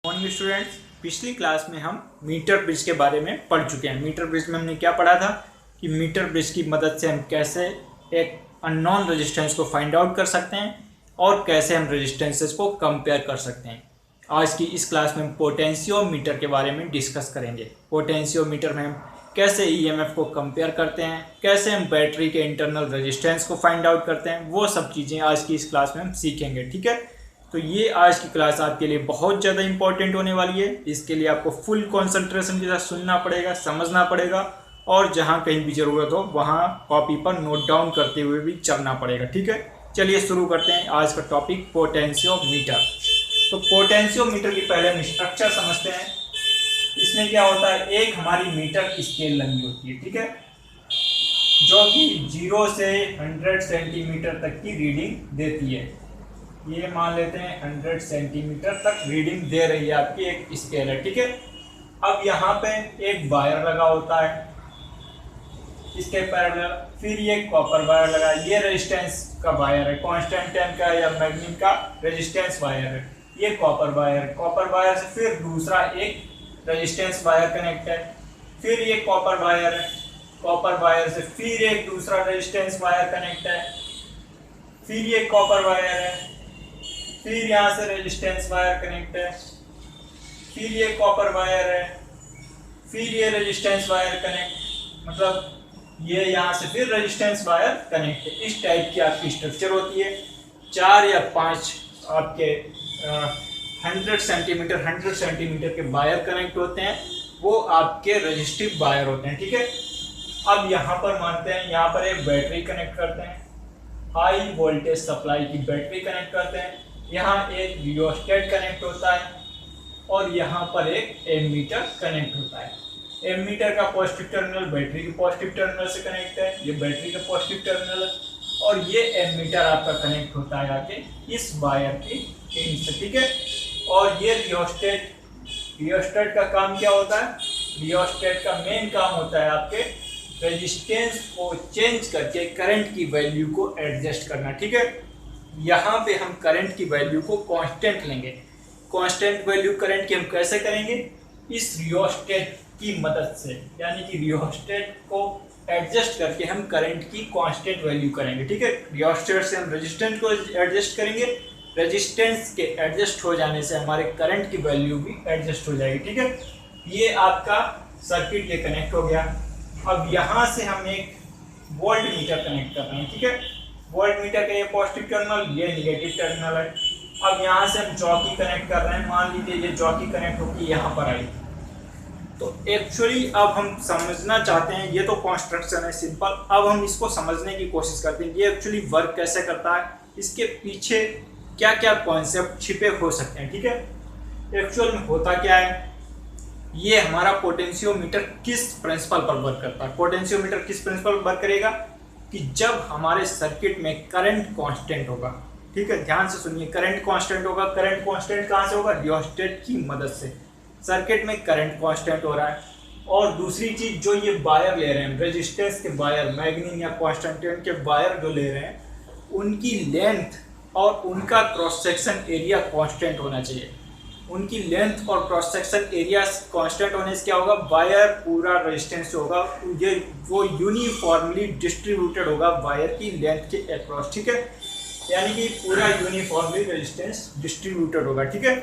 Morning students, पिछली class में हम मीटर ब्रिज के बारे में पढ़ चुके हैं। मीटर ब्रिज में हमने क्या पढ़ा था कि मीटर ब्रिज की मदद से हम कैसे एक अननोन रेजिस्टेंस को फाइंड आउट कर सकते हैं और कैसे हम रेजिस्टेंसेस को कंपेयर कर सकते हैं। आज की इस क्लास में हम पोटेंशियोमीटर के बारे में डिस्कस करेंगे। पोटेंशियोमीटर में हम कैसे ईएमएफ को कंपेयर करते हैं, कैसे हम बैटरी के इंटरनल रेजिस्टेंस को फाइंड आउट करते हैं, वो सब चीज़ें आज की इस क्लास में हम सीखेंगे। ठीक है, तो ये आज की क्लास आपके लिए बहुत ज़्यादा इंपॉर्टेंट होने वाली है। इसके लिए आपको फुल कंसंट्रेशन के साथ सुनना पड़ेगा, समझना पड़ेगा और जहाँ कहीं भी ज़रूरत हो वहाँ कॉपी पर नोट डाउन करते हुए भी चलना पड़ेगा। ठीक है, चलिए शुरू करते हैं आज का टॉपिक पोटेंशियोमीटर। तो पोटेंशियोमीटर की पहले हम स्ट्रक्चर समझते हैं। इसमें क्या होता है, एक हमारी मीटर स्केल लगी होती है, ठीक है, जो कि 0 से 100 सेंटीमीटर तक की रीडिंग देती है। ये मान लेते हैं 100 सेंटीमीटर तक रीडिंग दे रही है आपकी एक स्केल है। ठीक है, अब यहाँ पे एक वायर लगा होता है इसके पैरेलल, फिर ये कॉपर वायर लगा, ये रेजिस्टेंस का वायर है, कांस्टेंटाइन का या मैग्नीम का रेजिस्टेंस वायर है, ये कॉपर वायर से फिर दूसरा एक रेजिस्टेंस वायर कनेक्ट है, फिर ये कॉपर वायर से फिर एक दूसरा रेजिस्टेंस वायर कनेक्ट है, फिर ये कॉपर वायर है, फिर यहाँ से रेजिस्टेंस वायर कनेक्ट है, फिर ये कॉपर वायर है, फिर ये रेजिस्टेंस वायर कनेक्ट, मतलब ये यहाँ से फिर रेजिस्टेंस वायर कनेक्ट है। इस टाइप की आपकी स्ट्रक्चर होती है। 4 या 5 आपके 100 सेंटीमीटर के वायर कनेक्ट होते हैं, वो आपके रेजिस्टिव वायर होते हैं। ठीक है, अब यहाँ पर मानते हैं, यहाँ पर एक बैटरी कनेक्ट करते हैं, हाई वोल्टेज सप्लाई की बैटरी कनेक्ट करते हैं, यहाँ एक रियोस्टेट कनेक्ट होता है और यहाँ पर एक एमीटर कनेक्ट होता है। एमीटर का पॉजिटिव टर्मिनल बैटरी के पॉजिटिव टर्मिनल से कनेक्ट है, ये बैटरी का पॉजिटिव टर्मिनल है और ये एमीटर आपका कनेक्ट होता है आके इस वायर की पिन से। ठीक है, और ये रियोस्टेट का काम क्या होता है, रियोस्टेट का मेन काम होता है आपके रेजिस्टेंस को चेंज करके करंट की वैल्यू को एडजस्ट करना। ठीक है, यहाँ पे हम करंट की वैल्यू को कांस्टेंट लेंगे। कांस्टेंट वैल्यू करंट की हम कैसे करेंगे, इस रियोस्टेट की मदद से, यानी कि रियोस्टेट को एडजस्ट करके हम करंट की कांस्टेंट वैल्यू करेंगे। ठीक है, रियोस्टेट से हम रेजिस्टेंस को एडजस्ट करेंगे, रेजिस्टेंस के एडजस्ट हो जाने से हमारे करंट की वैल्यू भी एडजस्ट हो जाएगी। ठीक है, ये आपका सर्किट ये कनेक्ट हो गया। अब यहाँ से हम एक वोल्ट मीटर कनेक्ट कर रहे हैं। ठीक है, वोल्ट मीटर का ये पॉजिटिव टर्मिनल, ये निगेटिव टर्मिनल है। अब यहाँ से हम जॉकी कनेक्ट कर रहे हैं, मान लीजिए ये जॉकी कनेक्ट होकर यहाँ पर आई। तो एक्चुअली अब हम समझना चाहते हैं, ये तो कंस्ट्रक्शन है सिंपल, अब हम इसको समझने की कोशिश करते हैं ये एक्चुअली वर्क कैसे करता है, इसके पीछे क्या क्या कॉन्सेप्ट छिपे हो सकते हैं। ठीक है, एक्चुअल में होता क्या है, ये हमारा पोटेंशियोमीटर किस प्रिंसिपल पर वर्क करता है। पोटेंशियोमीटर किस प्रिंसिपल पर वर्क करेगा कि जब हमारे सर्किट में करंट कांस्टेंट होगा। ठीक है, ध्यान से सुनिए, करंट कांस्टेंट होगा। करंट कांस्टेंट कहाँ से होगा, रियोस्टेट की मदद से। सर्किट में करंट कांस्टेंट हो रहा है और दूसरी चीज, जो ये वायर ले रहे हैं, रेजिस्टेंस के वायर, मैग्नीम या कांस्टेंटाइन के वायर जो ले रहे हैं, उनकी लेंथ और उनका क्रॉस सेक्शन एरिया कांस्टेंट होना चाहिए। उनकी लेंथ और क्रॉस सेक्शन एरिया कांस्टेंट होने से क्या होगा, वायर पूरा रेजिस्टेंस होगा ये वो यूनिफॉर्मली डिस्ट्रीब्यूटेड होगा वायर की लेंथ के अक्रॉस। ठीक है, यानी कि पूरा यूनिफॉर्मली रेजिस्टेंस डिस्ट्रीब्यूटेड होगा। ठीक है,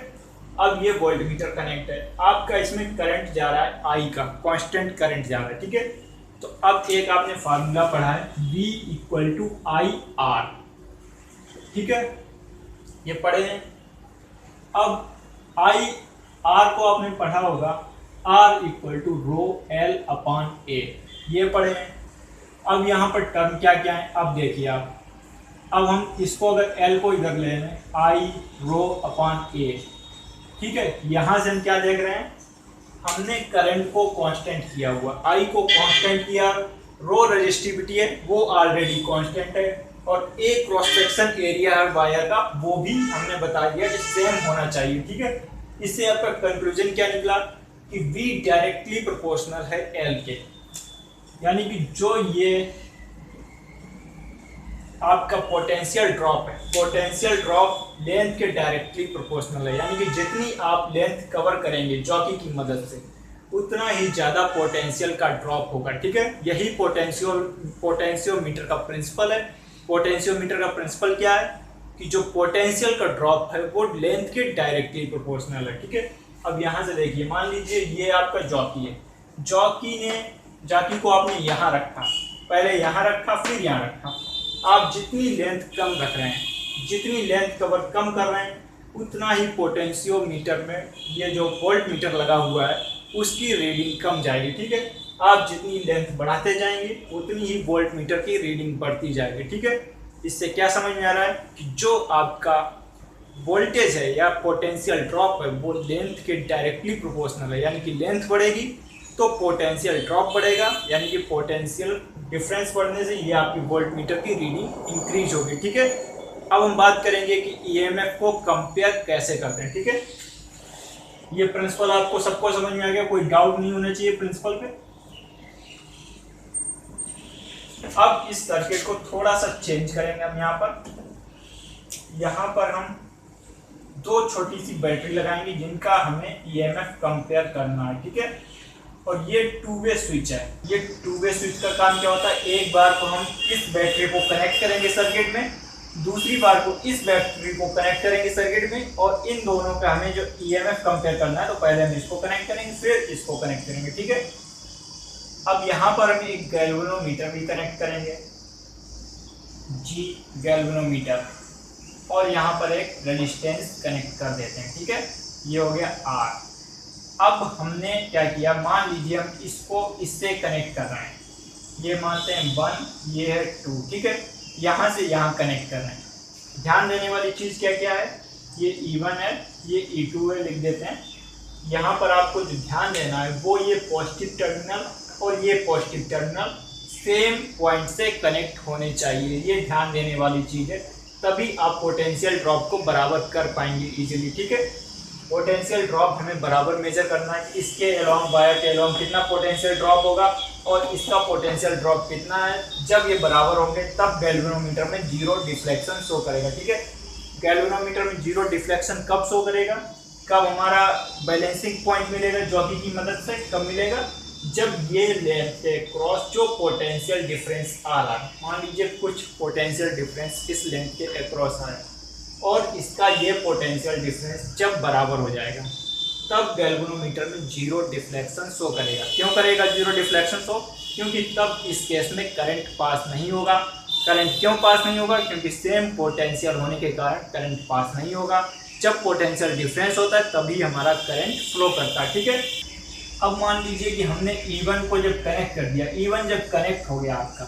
अब ये वोल्ट मीटर कनेक्ट है, आपका इसमें करंट जा रहा है आई का, कांस्टेंट करंट जा रहा है। ठीक है, तो अब एक आपने फार्मूला पढ़ा है V = IR। ठीक है, ये पढ़े हैं। अब IR को आपने पढ़ा होगा, R = ρL/A, ये पढ़े हैं। अब यहाँ पर टर्म क्या क्या है, अब देखिए आप, अब हम इसको अगर L को इधर ले लें, I ρ/A। ठीक है, यहाँ से हम क्या देख रहे हैं, हमने करंट को कांस्टेंट किया हुआ, I को कांस्टेंट किया, रो रेजिस्टिविटी है वो ऑलरेडी कांस्टेंट है और A क्रॉस सेक्शन एरिया है वायर का, वो भी हमने बता दिया कि सेम होना चाहिए। ठीक है, इससे आपका कंक्लूजन क्या निकला कि V डायरेक्टली प्रोपोर्शनल है L के, यानी कि जो ये आपका पोटेंशियल ड्रॉप है, पोटेंशियल ड्रॉप लेंथ के डायरेक्टली प्रोपोर्शनल है, यानी कि जितनी आप लेंथ कवर करेंगे जॉकी की मदद से उतना ही ज़्यादा पोटेंशियल का ड्रॉप होगा। ठीक है, यही पोटेंशियोमीटर का प्रिंसिपल है। पोटेंशियोमीटर का प्रिंसिपल क्या है कि जो पोटेंशियल का ड्रॉप है वो लेंथ के डायरेक्टली प्रोपोर्शनल है। ठीक है, अब यहाँ से देखिए, मान लीजिए ये आपका जॉकी है, जॉकी को आपने यहाँ रखा, पहले यहाँ रखा फिर यहाँ रखा। आप जितनी लेंथ कम रख रहे हैं, जितनी लेंथ कवर कम कर रहे हैं, उतना ही पोटेंशियोमीटर में ये जो वोल्ट मीटर लगा हुआ है उसकी रीडिंग कम जाएगी। ठीक है, आप जितनी लेंथ बढ़ाते जाएंगे उतनी ही वोल्ट मीटर की रीडिंग बढ़ती जाएगी। ठीक है, इससे क्या समझ में आ रहा है कि जो आपका वोल्टेज है या पोटेंशियल ड्रॉप है वो लेंथ के डायरेक्टली प्रोपोर्शनल है, यानी कि लेंथ बढ़ेगी तो पोटेंशियल ड्रॉप बढ़ेगा, यानी कि पोटेंशियल डिफरेंस बढ़ने से ये आपकी वोल्ट मीटर की रीडिंग इंक्रीज होगी। ठीक है, अब हम बात करेंगे कि ईएमएफ को कंपेयर कैसे करते हैं। ठीक है, ये प्रिंसिपल आपको सबको समझ में आ गया, कोई डाउट नहीं होना चाहिए प्रिंसिपल पे। अब इस सर्किट को थोड़ा सा चेंज करेंगे हम यहाँ पर हम दो छोटी सी बैटरी लगाएंगे जिनका हमें ईएमएफ कंपेयर करना है। ठीक है, और ये टू वे स्विच है। ये टू वे स्विच का काम क्या होता है, एक बार को हम इस बैटरी को कनेक्ट करेंगे सर्किट में, दूसरी बार को इस बैटरी को कनेक्ट करेंगे सर्किट में, और इन दोनों का हमें जो ईएमएफ कंपेयर करना है तो पहले हम इसको कनेक्ट करेंगे फिर इसको कनेक्ट करेंगे। ठीक है, अब यहाँ पर हम एक गैल्वेनोमीटर भी कनेक्ट करेंगे, जी गैल्वेनोमीटर, और यहाँ पर एक रेजिस्टेंस कनेक्ट कर देते हैं। ठीक है, ये हो गया आर। अब हमने क्या किया, मान लीजिए हम इसको इससे कनेक्ट कर रहे हैं, ये मानते हैं 1, ये है 2। ठीक है, यहाँ से यहाँ कनेक्ट कर रहे हैं। ध्यान देने वाली चीज़ क्या क्या है, ये E1 है, ये E2 है, लिख देते हैं। यहाँ पर आपको जो ध्यान देना है वो ये पॉजिटिव टर्मिनल और ये पॉजिटिव टर्मिनल सेम पॉइंट से कनेक्ट होने चाहिए, ये ध्यान देने वाली चीज़ है, तभी आप पोटेंशियल ड्रॉप को बराबर कर पाएंगे इजीली। ठीक है, पोटेंशियल ड्रॉप हमें बराबर मेजर करना है, इसके अलोंग वायर के अलोंग कितना पोटेंशियल ड्रॉप होगा और इसका पोटेंशियल ड्रॉप कितना है। जब ये बराबर होंगे तब गैल्वेनोमीटर में जीरो डिफ्लेक्शन शो करेगा। ठीक है, गैल्वेनोमीटर में जीरो डिफ्लेक्शन कब शो करेगा, कब हमारा बैलेंसिंग पॉइंट मिलेगा जॉकी की मदद से, कब मिलेगा, जब ये लेंथ के क्रॉस जो पोटेंशियल डिफरेंस आ रहा है, मान लीजिए कुछ पोटेंशियल डिफरेंस इस लेंथ के अक्रॉस आ रहा है और इसका ये पोटेंशियल डिफरेंस जब बराबर हो जाएगा तब गैल्वेनोमीटर में जीरो डिफ्लेक्शन शो करेगा। क्यों करेगा जीरो डिफ्लेक्शन शो, क्योंकि तब इस केस में करंट पास नहीं होगा। करंट क्यों पास नहीं होगा, क्योंकि सेम पोटेंशियल होने के कारण करंट पास नहीं होगा। जब पोटेंशियल डिफरेंस होता है तभी हमारा करंट फ्लो करता है। ठीक है, अब मान लीजिए कि हमने E1 को जब कनेक्ट कर दिया, E1 जब कनेक्ट हो गया आपका,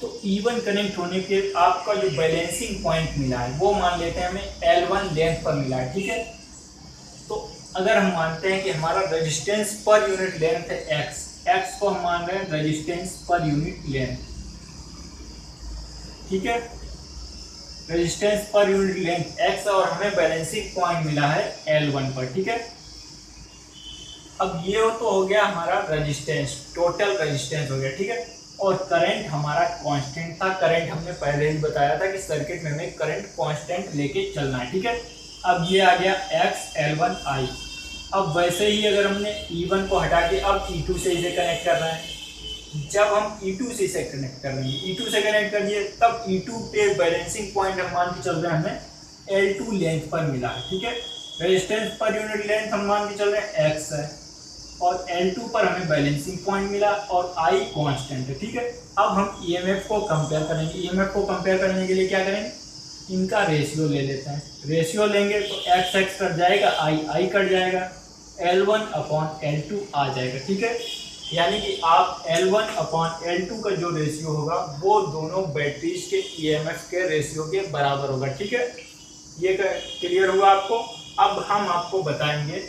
तो E1 कनेक्ट होने के आपका जो बैलेंसिंग पॉइंट मिला है वो मान लेते हैं हमें L1 लेंथ पर मिला है। ठीक है, तो अगर हम मानते हैं कि हमारा रेजिस्टेंस पर यूनिट लेंथ है x को हम मान रहे हैं रेजिस्टेंस पर यूनिट लेंथ। ठीक है, resistance per unit length x और हमें बैलेंसिंग पॉइंट मिला है L1 पर। ठीक है, अब ये तो हो गया हमारा रेजिस्टेंस, टोटल रेजिस्टेंस हो गया। ठीक है, और करंट हमारा कांस्टेंट था। करंट हमने पहले ही बताया था कि सर्किट में हमें करंट कांस्टेंट लेके चलना है। ठीक है, अब ये आ गया x L1I। अब वैसे ही अगर हमने E1 को हटा के अब E2 से इसे कनेक्ट कर रहे हैं, जब हम E2 से इसे कनेक्ट कर रहे हैं, E2 से कनेक्ट करिए तब E2 पे बैलेंसिंग पॉइंट हम मान के चल रहे हैं हमें L2 लेंथ पर मिला है। ठीक है, रेजिस्टेंस पर यूनिट लेंथ हम मान के चल रहे हैं x है और L2 पर हमें बैलेंसिंग पॉइंट मिला और I कांस्टेंट है। ठीक है, अब हम EMF को कंपेयर करेंगे। EMF को कंपेयर करने के लिए क्या करेंगे, इनका रेशियो ले लेते हैं। रेशियो लेंगे तो x कट जाएगा, I कट जाएगा, L1/L2 आ जाएगा। ठीक है, यानी कि आप L1/L2 का जो रेशियो होगा वो दोनों बैटरीज के EMF के रेशियो के बराबर होगा। ठीक है, ये क्लियर हुआ आपको। अब हम आपको बताएंगे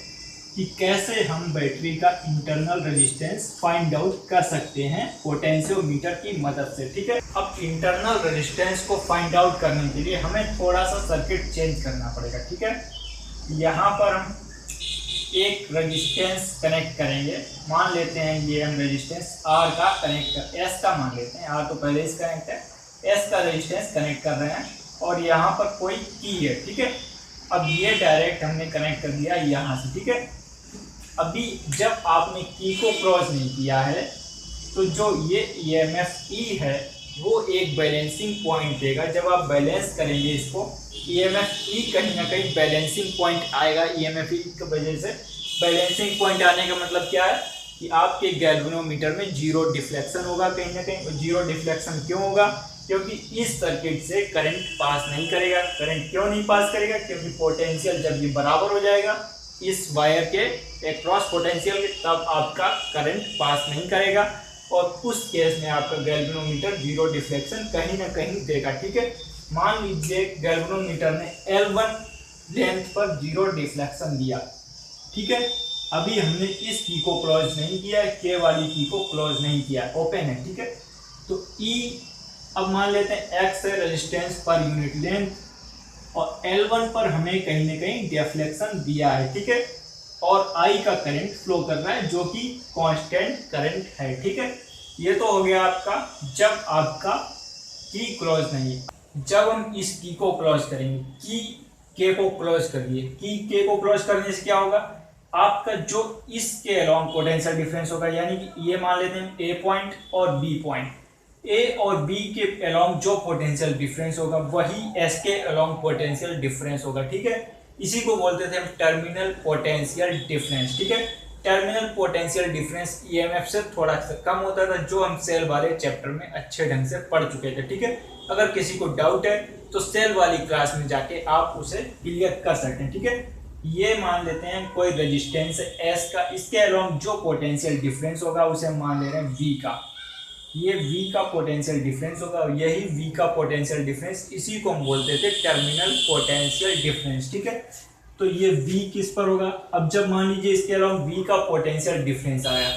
कि कैसे हम बैटरी का इंटरनल रेजिस्टेंस फाइंड आउट कर सकते हैं पोटेंशियोमीटर की मदद से। ठीक है, अब इंटरनल रेजिस्टेंस को फाइंड आउट करने के लिए हमें थोड़ा सा सर्किट चेंज करना पड़ेगा। ठीक है, यहाँ पर हम एक रेजिस्टेंस कनेक्ट करेंगे, मान लेते हैं ये हम रेजिस्टेंस R का कनेक्ट कर, S का मान लेते हैं, R तो पहले इस कनेक्ट है, एस का रेजिस्टेंस कनेक्ट कर रहे हैं और यहाँ पर कोई की है, ठीक है। अब ये डायरेक्ट हमने कनेक्ट कर दिया यहाँ से, ठीक है। अभी जब आपने की को क्रॉस नहीं किया है तो जो ये EMF E है वो एक बैलेंसिंग पॉइंट देगा। जब आप बैलेंस करेंगे इसको, EMF E कहीं ना कहीं बैलेंसिंग पॉइंट आएगा। EMF E की वजह से बैलेंसिंग पॉइंट आने का मतलब क्या है कि आपके गैल्वेनोमीटर में जीरो डिफ्लेक्शन होगा कहीं ना कहीं। जीरो डिफ्लेक्शन क्यों होगा? क्योंकि इस सर्किट से करंट पास नहीं करेगा। करंट क्यों नहीं पास करेगा? क्योंकि पोटेंशियल जब ये बराबर हो जाएगा इस वायर के अक्रॉस पोटेंशियल के, तब आपका करंट पास नहीं करेगा और उस केस में आपका गैल्वेनोमीटर जीरो डिफ्लेक्शन कहीं ना कहीं देगा, ठीक है। मान लीजिए गैल्वेनोमीटर ने L1 लेंथ पर जीरो डिफ्लेक्शन दिया, ठीक है। अभी हमने इस की को क्लोज नहीं किया, के वाली की को क्लोज नहीं किया, ओपन है, ठीक है। तो E अब मान लेते हैं X है रेजिस्टेंस पर यूनिट लेंथ और L1 पर हमें कहीं ना कहीं डिफ्लेक्शन दिया है, ठीक है। और I का करंट फ्लो कर रहा है जो कि कांस्टेंट करंट है, ठीक है। ये तो हो गया आपका जब आपका की क्लोज नहीं है। जब हम इस की को क्लोज करेंगे, की के को क्लोज करिए, की के को क्लोज करने से क्या होगा? आपका जो इसके अलोंग पोटेंशियल डिफरेंस होगा, यानी कि ये मान लेते हैं ए पॉइंट और बी पॉइंट, ए और बी के अलोंग जो पोटेंशियल डिफरेंस होगा वही एस के अलोंग पोटेंशियल डिफरेंस होगा, ठीक है। इसी को बोलते थे हम टर्मिनल पोटेंशियल डिफरेंस, ठीक है। टर्मिनल पोटेंशियल डिफरेंस ईएमएफ से थोड़ा सा कम होता था, जो हम सेल वाले चैप्टर में अच्छे ढंग से पढ़ चुके थे, ठीक है। अगर किसी को डाउट है तो सेल वाली क्लास में जाके आप उसे क्लियर कर सकते हैं, ठीक है। ये मान लेते हैं कोई रेजिस्टेंस एस का, इसके अलोंग जो पोटेंशियल डिफरेंस होगा उसे हम मान ले रहे हैं वी का। ये V का पोटेंशियल डिफरेंस होगा और यही V का पोटेंशियल डिफरेंस, इसी को हम बोलते थे टर्मिनल पोटेंशियल डिफरेंस, ठीक है। तो ये V किस पर होगा? अब जब मान लीजिए इसके अलावा V का पोटेंशियल डिफरेंस आया,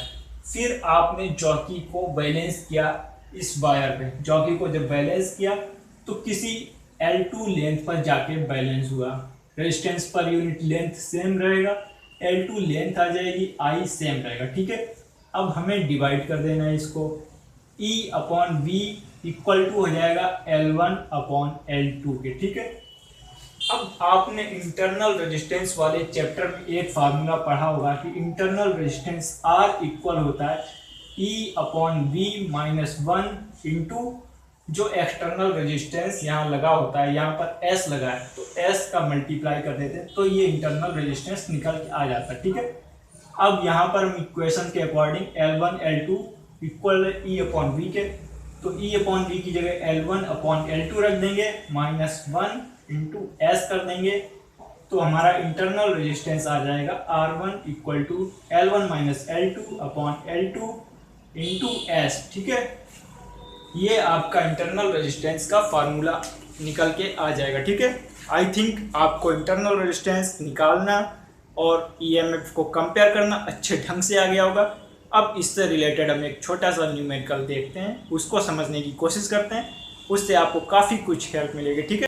फिर आपने जॉकी को बैलेंस किया इस वायर पे। जॉकी को जब बैलेंस किया तो किसी L2 लेंथ पर जाके बैलेंस हुआ। Resistance per unit length same रहेगा, L2 लेंथ आ जाएगी, I सेम रहेगा, ठीक है। अब हमें डिवाइड कर देना है इसको, E upon V equal to हो जाएगा L1 अपॉन L2 के, ठीक है। अब आपने इंटरनल रेजिस्टेंस वाले चैप्टर में एक फार्मूला पढ़ा होगा कि इंटरनल रेजिस्टेंस R इक्वल होता है E upon V minus 1 into जो एक्सटर्नल रेजिस्टेंस यहाँ लगा होता है, यहाँ पर S लगा है तो S का मल्टीप्लाई कर देते हैं तो ये इंटरनल रेजिस्टेंस निकल के आ जाता है, ठीक है। अब यहाँ पर हम इक्वेशन के according L1 L2 equal E upon V के, तो E अपॉन वी की जगह L1 अपॉन L2 रख देंगे, माइनस 1 इंटू एस कर देंगे, तो हमारा इंटरनल रेजिस्टेंस आ जाएगा R1 equal to L1 minus L2 upon L2 into S, ठीक है। ये आपका इंटरनल रेजिस्टेंस का फार्मूला निकल के आ जाएगा, ठीक है। आई थिंक आपको इंटरनल रेजिस्टेंस निकालना और ईएमएफ को कंपेयर करना अच्छे ढंग से आ गया होगा। अब इससे रिलेटेड हम एक छोटा सा न्यूमेरिकल देखते हैं, उसको समझने की कोशिश करते हैं, उससे आपको काफ़ी कुछ हेल्प मिलेगी, ठीक है।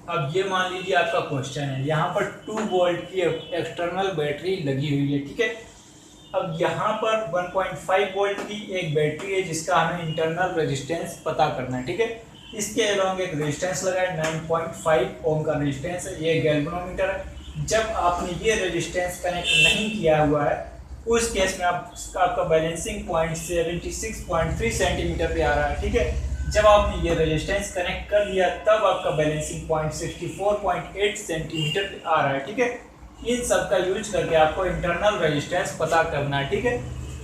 अब ये मान लीजिए आपका क्वेश्चन है, यहाँ पर 2 वोल्ट की एक्सटर्नल बैटरी लगी हुई है, ठीक है। अब यहाँ पर 1.5 वोल्ट की एक बैटरी है जिसका हमें इंटरनल रेजिस्टेंस पता करना है, ठीक है। इसके अलोंग एक रेजिस्टेंस लगा है, 9.5 ओम का रेजिस्टेंस है, ये गैल्वेनोमीटर है। जब आपने ये रेजिस्टेंस कनेक्ट नहीं किया हुआ है उस केस में आपका बैलेंसिंग पॉइंट 76.3 सेंटीमीटर पे आ रहा है, ठीक है। जब आपने ये रेजिस्टेंस कनेक्ट कर दिया तब आपका बैलेंसिंग पॉइंट 64.8 सेंटीमीटर पे आ रहा है, ठीक है। इन सब का यूज करके आपको इंटरनल रेजिस्टेंस पता करना है, ठीक है।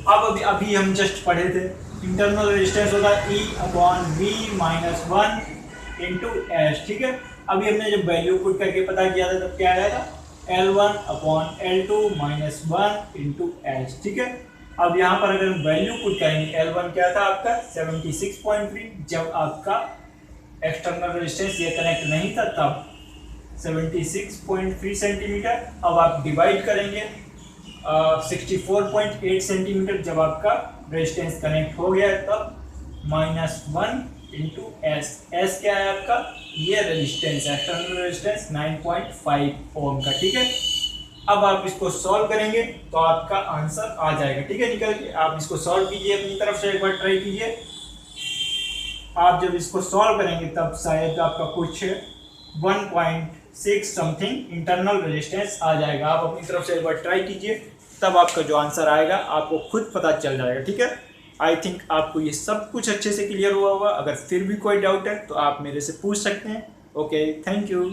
अब अभी हम जस्ट पढ़े थे इंटरनल रेजिस्टेंस होगा E upon V minus 1 into S, ठीक है। अभी हमने जब वैल्यू पुट करके पता किया था तब क्या आएगा L1 upon L2 minus 1 into H, ठीक है। अब यहाँ पर अगर हम वैल्यू पुट करेंगे, L1 क्या था आपका 76.3, जब आपका एक्सटर्नल रेजिस्टेंस ये कनेक्ट नहीं था तब 76.3 सेंटीमीटर। अब आप डिवाइड करेंगे 64.8 सेंटीमीटर, जब आपका रेजिस्टेंस कनेक्ट हो गया तब माइनस 1 इंटू एस। एस क्या है आपका? ये रेजिस्टेंस है, एक्सटर्नल रेजिस्टेंस 9.5 ओम का, ठीक है। अब आप इसको सॉल्व करेंगे तो आपका आंसर आ जाएगा, ठीक है, निकल के। आप इसको सॉल्व कीजिए अपनी तरफ से, एक बार ट्राई कीजिए। आप जब इसको सॉल्व करेंगे तब शायद आपका कुछ 1.6 समथिंग इंटरनल रेजिस्टेंस आ जाएगा। आप अपनी तरफ से एक बार ट्राई कीजिए, तब आपका जो आंसर आएगा आपको खुद पता चल जाएगा। ठीक है, आई थिंक आपको ये सब कुछ अच्छे से क्लियर हुआ होगा। अगर फिर भी कोई डाउट है तो आप मेरे से पूछ सकते हैं। Okay, thank you.